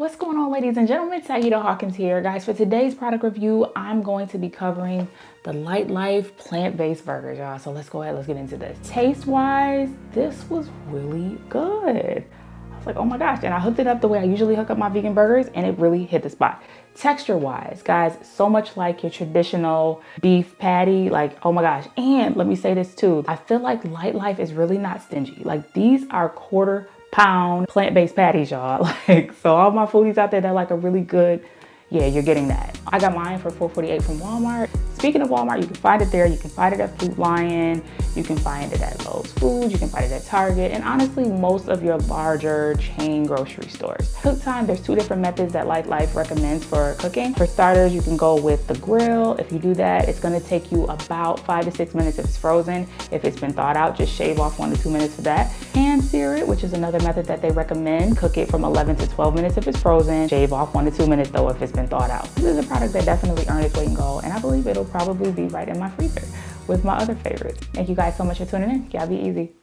What's going on, ladies and gentlemen? Tauheedah Hawkins here. Guys, for today's product review, I'm going to be covering the Lightlife plant-based burgers, y'all. So let's go ahead, let's get into this. Taste-wise, this was really good. I was like, oh my gosh. And I hooked it up the way I usually hook up my vegan burgers, and it really hit the spot. Texture-wise, guys, so much like your traditional beef patty, like, oh my gosh. And let me say this too. I feel like Lightlife is really not stingy. Like, these are quarter-pound plant-based patties, y'all. Like, so all my foodies out there that like a really good, yeah, you're getting that. I got mine for $4.48 from Walmart. Speaking of Walmart, you can find it there. You can find it at Food Lion. You can find it at Lowe's Foods. You can find it at Target. And honestly, most of your larger chain grocery stores. Cook time, there's two different methods that Lightlife recommends for cooking. For starters, you can go with the grill. If you do that, it's gonna take you about 5 to 6 minutes if it's frozen. If it's been thawed out, just shave off 1 to 2 minutes for that. Hand sear it, which is another method that they recommend. Cook it from 11 to 12 minutes if it's frozen. Shave off 1 to 2 minutes though if it's been thawed out. This is a product that definitely earned its weight in gold, and I believe it'll probably be right in my freezer with my other favorites. Thank you guys so much for tuning in. Y'all be easy.